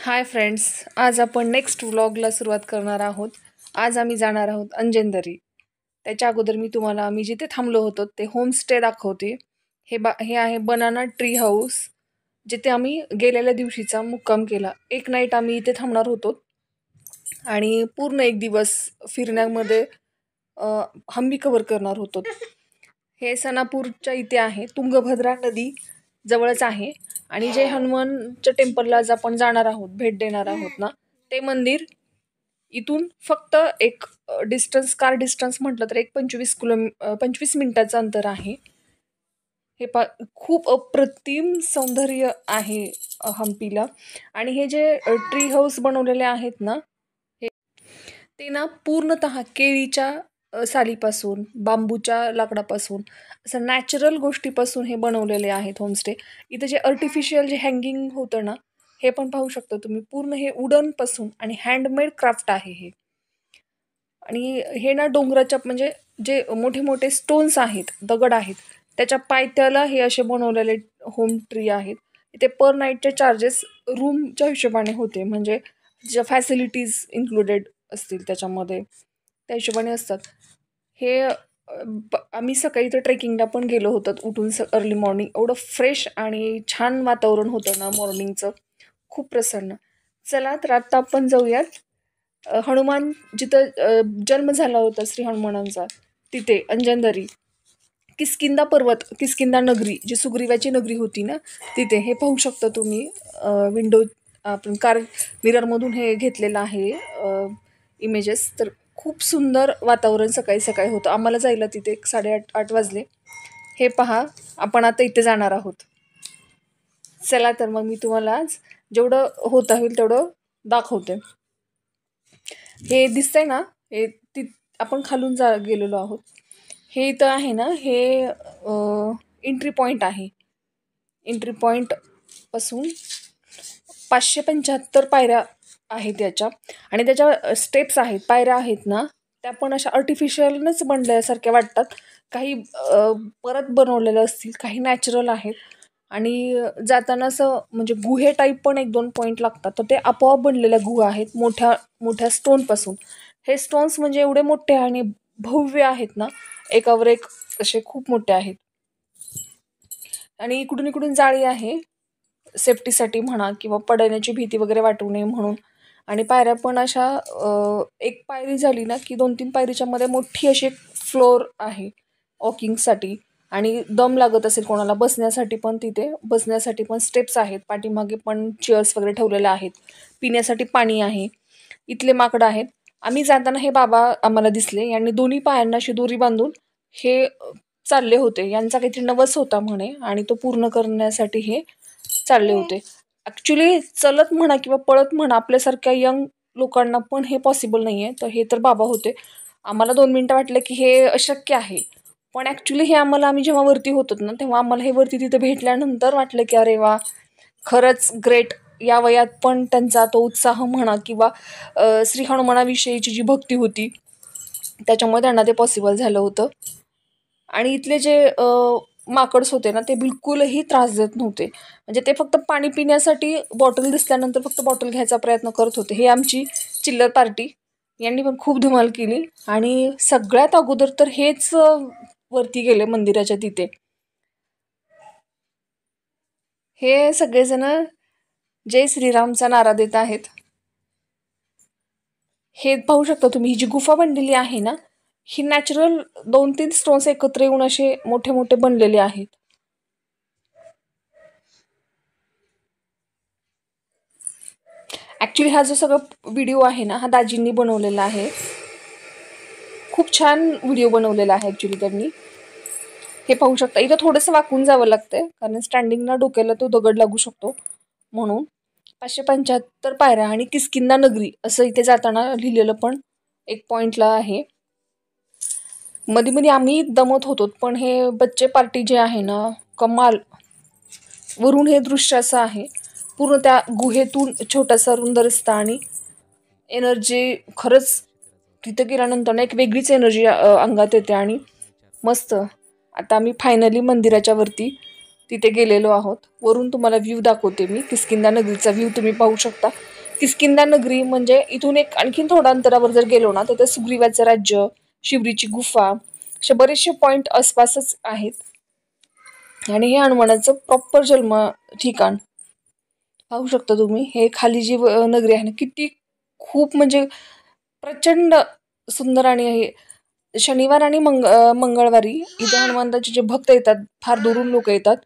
Hi friends, आज आपण next व्लॉगला सुरुवात करणार आहोत. आज आम्ही जाणार आहोत अंजनदरी. त्याच्या अगोदर मी तुम्हाला आम्ही जिथे थांबलो होतो ते होमस्टे दाखवते. हे आहे बनाना ट्री हाऊस, जिथे आम्ही गेलेल्या दिवशीचा मुक्काम केला. एक नाईट आम्ही इथे थांबणार होतो आणि पूर्ण एक दिवस फिरण्यामध्ये हंबी कव्हर करणार होतो. हे सनापूरच्या इथे आहे. तुंगभद्रा नदी जवळच आहे आणि जे हनुमानच्या टेम्पलला आज आपण जाणार आहोत, भेट देणार आहोत ना, ते मंदिर इथून फक्त एक कार डिस्टन्स म्हटलं तर एक 25 मिनिटाचं अंतर आहे. हे खूप अप्रतिम सौंदर्य आहे हम्पीला. आणि हे जे ट्री हाऊस बनवलेले आहेत ना, ते ना पूर्णतः केळीच्या सालीपासून, बांबूच्या लाकडापासून, असं नॅचरल गोष्टीपासून हे बनवलेले आहेत होमस्टे. इथे जे आर्टिफिशियल जे हँगिंग होतं ना, हे पण पाहू शकता तुम्ही. पूर्ण हे वुडनपासून आणि हँडमेड क्राफ्ट आहे हे. आणि हे ना डोंगराच्या म्हणजे जे मोठे मोठे स्टोन्स आहेत, दगड आहेत, त्याच्या पायथ्याला हे असे बनवलेले होम ट्री आहेत. इथे पर नाईटचे चार्जेस रूमच्या हिशोबाने होते, म्हणजे ज्या फॅसिलिटीज इन्क्लुडेड असतील त्याच्यामध्ये त्या हिशोबाने असतात. हे आम्ही सकाळी तर ट्रेकिंगला पण गेलो होतो उठून अर्ली मॉर्निंग. एवढं फ्रेश आणि छान वातावरण होतं ना मॉर्निंगचं, खूप प्रसन्न. चला तर आता आपण जाऊयात हनुमान जिथं जन्म झाला होता श्री हनुमानांचा, तिथे अंजनदरी, किष्किंधा पर्वत, किष्किंधा नगरी, जी सुग्रीवाची नगरी होती ना, तिथे. हे पाहू शकता तुम्ही. विंडो आपण कार मिररमधून हे घेतलेलं आहे इमेजेस. तर खूप सुंदर वातावरण सकाळी सकाळी होतं. आम्हाला जायला तिथे 8:30 वाजले. हे पहा, आपण आता इथे जाणार आहोत. चला तर मग मी तुम्हाला आज जेवढं होता होईल तेवढं दाखवते. हे दिसतंय ना, हे आपण खालून गेलेलो आहोत. हे इथं आहे ना, हे एंट्री पॉईंट आहे. एंट्री पॉईंटपासून 575 पायऱ्या आहेत त्याच्या. आणि त्याच्या स्टेप्स आहेत, पायऱ्या आहेत ना, त्या पण अशा आर्टिफिशियलच बनल्यासारख्या वाटतात. काही परत बनवलेलं असतील, काही नॅचरल आहेत. आणि जाताना असं म्हणजे गुहे टाईप पण 1-2 पॉईंट लागतात. तर ते आपोआप बनलेल्या गुहा आहेत, मोठ्या मोठ्या स्टोनपासून. हे स्टोन्स म्हणजे एवढे मोठे आणि भव्य आहेत ना, एकावर एक असे खूप मोठे आहेत. आणि इकडून इकडून जाळी आहे सेफ्टीसाठी म्हणा, किंवा पडण्याची भीती वगैरे वाटू नये म्हणून. आणि पायऱ्या पण अशा एक पायरी झाली ना की 2-3 पायरीच्या मध्ये मोठी अशी एक फ्लोअर आहे वॉकिंगसाठी. आणि दम लागत असेल कोणाला बसण्यासाठी पण, तिथे बसण्यासाठी पण स्टेप्स आहेत. पाठीमागे पण चेअर्स वगैरे ठेवलेल्या आहेत. पिण्यासाठी पाणी आहे. इथले माकडं आहेत. आम्ही जाताना हे बाबा आम्हाला दिसले. यांनी दोन्ही पायांना अशी दोरी बांधून हे चालले होते. यांचा काहीतरी नवस होता म्हणे आणि तो पूर्ण करण्यासाठी हे चालले होते. ॲक्च्युली चलत म्हणा किंवा पळत म्हणा, आपल्यासारख्या यंग लोकांना पण हे पॉसिबल नाही आहे. तर हे तर बाबा होते. आम्हाला 2 मिनटं वाटलं की हे अशक्य आहे. पण ॲक्च्युली हे आम्ही जेव्हा वरती होतो ना, तेव्हा आम्हाला हे वरती तिथे भेटल्यानंतर वाटलं की अरे वा, खरंच ग्रेट. या वयात पण त्यांचा तो उत्साह म्हणा किंवा श्री हनुमानाविषयीची जी भक्ती होती, त्याच्यामुळे त्यांना ते पॉसिबल झालं होतं. आणि इथले जे माकडस होते ना, ते बिलकुलही त्रास देत नव्हते. म्हणजे ते फक्त पाणी पिण्यासाठी बॉटल दिसल्यानंतर फक्त बॉटल घ्यायचा प्रयत्न करत होते. हे आमची चिल्लर पार्टी, यांनी पण खूप धमाल केली. आणि सगळ्यात अगोदर तर हेच वरती गेले मंदिराच्या तिथे. हे सगळेजण जय श्रीरामचा नारा देत आहेत. हे पाहू शकता तुम्ही. ही जी गुफा बनलेली आहे ना, ही नॅचरल 2-3 स्टोन्स एकत्र येऊन असे मोठे मोठे बनलेले आहेत. ॲक्च्युली हा जो सगळा व्हिडिओ आहे ना, हा दाजींनी बनवलेला आहे. खूप छान व्हिडिओ बनवलेला आहे ॲक्च्युली त्यांनी. हे पाहू शकता. इथं थोडंसं वाकून जावं लागतंय, कारण स्टँडिंगला डोक्याला तो दगड लागू शकतो म्हणून. 575 पायऱ्या आणि किष्किंधा नगरी असं इथे जाताना लिहिलेलं पण एक पॉईंटला आहे. मध्ये मध्ये आम्ही दमत होतो, पण हे बच्चे पार्टी जे आहे ना, कमाल. वरून हे दृश्य असं आहे, पूर्ण त्या गुहेतून छोटासा रुंद रस्ता आणि एनर्जी. खरंच तिथं गेल्यानंतर ना एक वेगळीच एनर्जी अंगात येते. आणि मस्त. आता आम्ही फायनली मंदिराच्या वरती तिथे गेलेलो आहोत. वरून तुम्हाला व्ह्यू दाखवते मी. किष्किंधा नगरीचा व्ह्यू तुम्ही पाहू शकता. किष्किंधा नगरी म्हणजे इथून एक आणखीन थोड्या अंतरावर जर गेलो ना तर सुग्रीवाचं राज्य, शिवरीची गुफा, असे बरेचसे पॉइंट आसपासच आहेत. आणि हे हनुमानाचं प्रॉपर जन्म ठिकाण पाहू शकता तुम्ही. हे खाली जी नगरी आहे ना, किती खूप म्हणजे प्रचंड सुंदर आणि हे शनिवार आणि मंगळवारी इथे हनुमंताचे जे भक्त येतात, फार दुरून लोक येतात,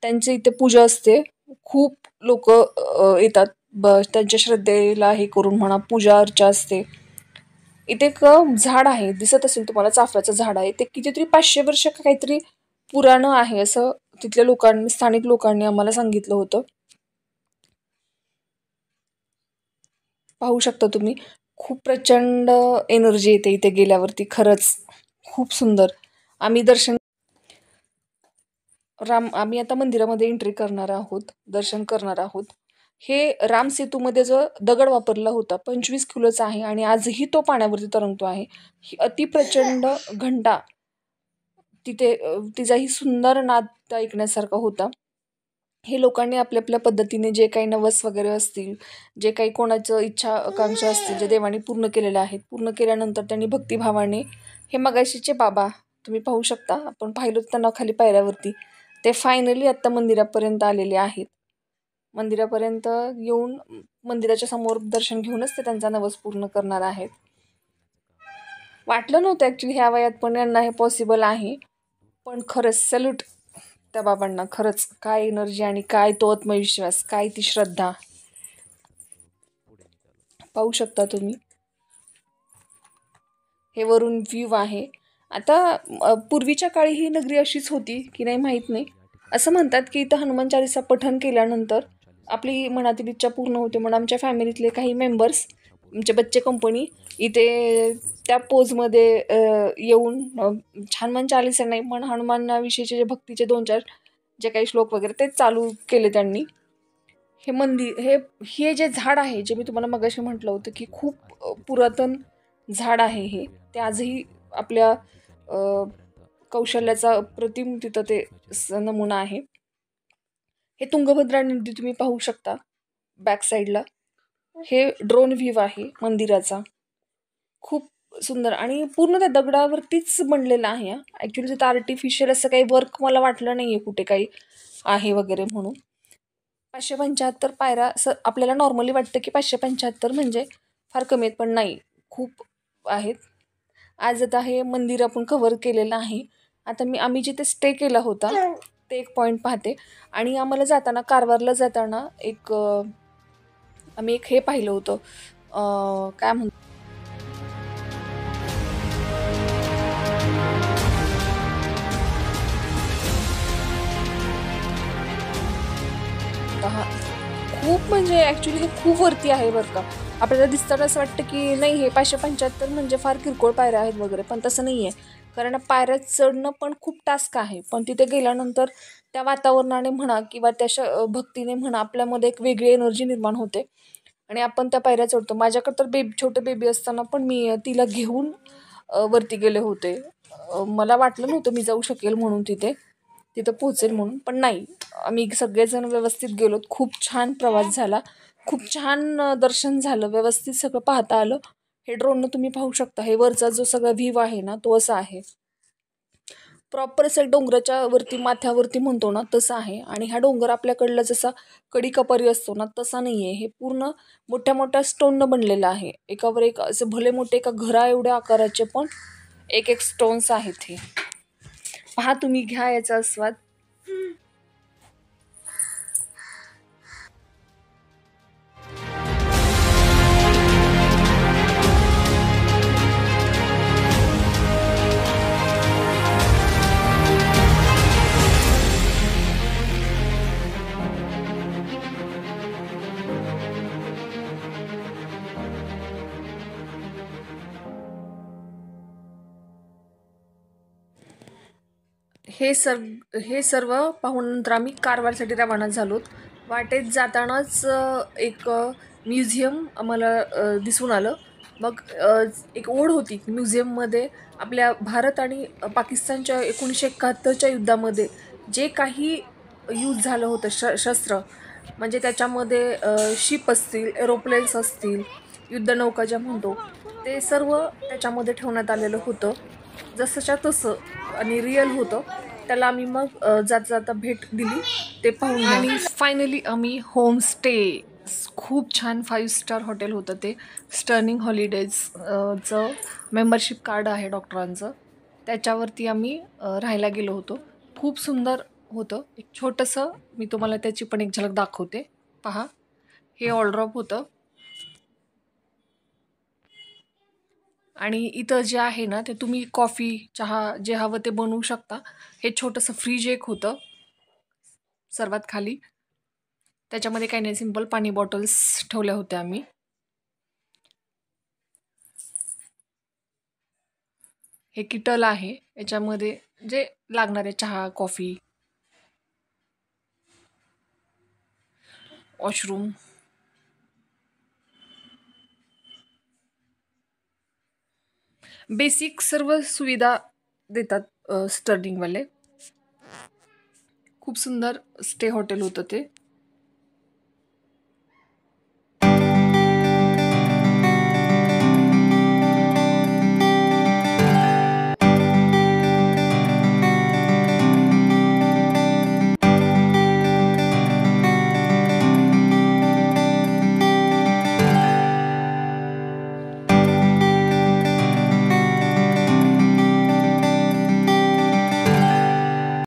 त्यांचे इथे पूजा असते. खूप लोक येतात, त्यांच्या श्रद्धेला हे करून म्हणा पूजा अर्चा असते. इथे एक झाड आहे, दिसत असेल तुम्हाला, चाफ्याचं झाड आहे. ते कितीतरी 500 वर्ष काहीतरी पुराणं आहे असं तिथल्या लोकांनी, स्थानिक लोकांनी आम्हाला सांगितलं होतं. पाहू शकता तुम्ही. खूप प्रचंड एनर्जी येते इथे गेल्यावरती, खरंच खूप सुंदर. आम्ही आता मंदिरामध्ये एंट्री करणार आहोत, दर्शन करणार आहोत. हे राम सेतूमध्ये जो दगड वापरला होता 25 किलोचा आहे आणि आजही तो पाण्यावरती तरंगतो आहे. ही अतिप्रचंड घंटा तिथे, तिचाही सुंदर नाद ऐकण्यासारखा होता. हे लोकांनी आपल्या आपल्या पद्धतीने जे काही नवस वगैरे असतील, जे काही कोणाचं इच्छा आकांक्षा असतील, जे देवाने पूर्ण केलेल्या आहेत, पूर्ण केल्यानंतर त्यांनी भक्तिभावाने, हे मगाशीचे बाबा तुम्ही पाहू शकता, आपण पाहिलं त्यांना खाली पायऱ्यावरती, ते फायनली आत्ता मंदिरापर्यंत आलेले आहेत. मंदिरापर्यंत येऊन मंदिराच्या समोर दर्शन घेऊनच ते त्यांचा नवस पूर्ण करणार आहेत. वाटलं नव्हतं ॲक्च्युली ह्या वयात पण यांना हे पॉसिबल आहे, पण खरंच सॅल्यूट त्या बाबांना. खरंच काय एनर्जी आणि काय तो आत्मविश्वास, काय ती श्रद्धा पाहू शकता तुम्ही. हे वरून व्ह्यू आहे. आता पूर्वीच्या काळी ही नगरी अशीच होती की नाही माहीत नाही. असं म्हणतात की इथं हनुमान चालीसा पठण केल्यानंतर आपली मनातील इच्छा पूर्ण होते. म्हणून आमच्या फॅमिलीतले काही मेंबर्स, आमचे बच्चे कंपनी इथे त्या पोजमध्ये येऊन हनुमान चालीसा नाही पण हनुमानाविषयीचे जे भक्तीचे 2-4 जे काही श्लोक वगैरे ते चालू केले त्यांनी. हे मंदिर, हे जे झाड आहे, जे मी तुम्हाला मगाशी म्हटलं होतं की खूप पुरातन झाड आहे हे, ते आजही आपल्या कौशल्याचा प्रतिम तिथं ते नमुना आहे. हे तुंगभद्रा नदी तुम्ही पाहू शकता बॅक साईडला. हे ड्रोन व्ह्यू आहे मंदिराचा. खूप सुंदर आणि पूर्ण त्या दगडावरतीच बनलेलं आहे. ॲक्च्युली तिथं आर्टिफिशियल असं काही वर्क मला वाटलं नाही आहे कुठे काही आहे वगैरे म्हणून. 575 पायऱ्या असं आपल्याला नॉर्मली वाटतं की 575 म्हणजे फार कमी आहेत, पण नाही, खूप आहेत. आज आता हे मंदिर आपण कव्हर केलेलं आहे. आता आम्ही जिथे स्टे केला होता ते एक पॉईंट पाहते. आणि आम्हाला जाताना, कारवारला जाताना आम्ही एक हे पाहिलं होतं, काय म्हणतो, खूप म्हणजे ॲक्च्युली हे खूप वरती आहे बरं का. आपल्याला दिसताना असं वाटतं की नाही हे 575 म्हणजे फार किरकोळ पायऱ्या आहेत वगैरे, पण तसं नाही आहे. कारण पायऱ्या चढणं पण खूप टास्क आहे. पण तिथे गेल्यानंतर त्या वातावरणाने म्हणा किंवा त्या भक्तीने म्हणा, आपल्यामध्ये एक वेगळी एनर्जी निर्माण होते आणि आपण त्या पायऱ्या चढतो. माझ्याकडं तर छोटे बेबी असताना पण मी तिला घेऊन वरती गेले होते. मला वाटलं नव्हतं मी जाऊ शकेल म्हणून तिथं पोहोचेल म्हणून, पण नाही, आम्ही सगळेजण व्यवस्थित गेलो. खूप छान प्रवास झाला, खूप छान दर्शन झालं, व्यवस्थित सगळं पाहता आलं. हे ड्रोननं तुम्ही पाहू शकता. हे वरचा जो सगळा व्ह्यू आहे ना, तो असा आहे. प्रॉपर असं डोंगराच्या वरती, माथ्यावरती म्हणतो ना तसं आहे. आणि हा डोंगर आपल्याकडला जसा कपारी असतो ना तसा नाही आहे. हे पूर्ण मोठ्या मोठ्या स्टोननं बनलेलं आहे. एकावर एक असे भले मोठे, एका घरा एवढ्या आकाराचे पण एक एक स्टोन्स आहेत. हे पहा तुम्ही, घ्या याचा आस्वाद. हे सर्व पाहूनंतर आम्ही कारवारसाठी रवाना झालोत. वाटेत जातानाच एक म्युझियम आम्हाला दिसून आलं. मग एक ओढ होती म्युझियममध्ये आपल्या भारत आणि पाकिस्तानच्या 1971च्या युद्धामध्ये जे काही यूज झालं होतं शस्त्र, म्हणजे त्याच्यामध्ये शिप असतील, एरोप्लेन्स असतील, युद्धनौका ज्या म्हणतो, ते सर्व त्याच्यामध्ये ठेवण्यात आलेलं होतं. जसंच्या तसं आणि रिअल होतं. त्याला आम्ही मग जाता जाता भेट दिली ते पाहून आणि फायनली आम्ही होमस्टे, खूप छान 5 स्टार हॉटेल होतं ते. स्टर्निंग हॉलिडेज चं मेंबरशिप कार्ड आहे डॉक्टरांचं. त्याच्यावरती आम्ही राहायला गेलो होतो. खूप सुंदर होतं. एक छोटंसं मी तुम्हाला त्याची पण एक झलक दाखवते. पहा, हे ऑलड्रॉप होतं आणि इथं जे आहे ना, ते तुम्ही कॉफी, चहा जे हवं ते बनवू शकता. हे छोटंसं फ्रीज एक होतं सर्वात खाली. त्याच्यामध्ये काही नाही, सिंपल पाणी बॉटल्स ठेवल्या होत्या आम्ही. हे किटल आहे, याच्यामध्ये जे लागणारे चहा, कॉफी, वॉशरूम, बेसिक सर्व सुविधा देतात स्टर्लिंगवाले. खूप सुंदर स्टे हॉटेल होतं ते.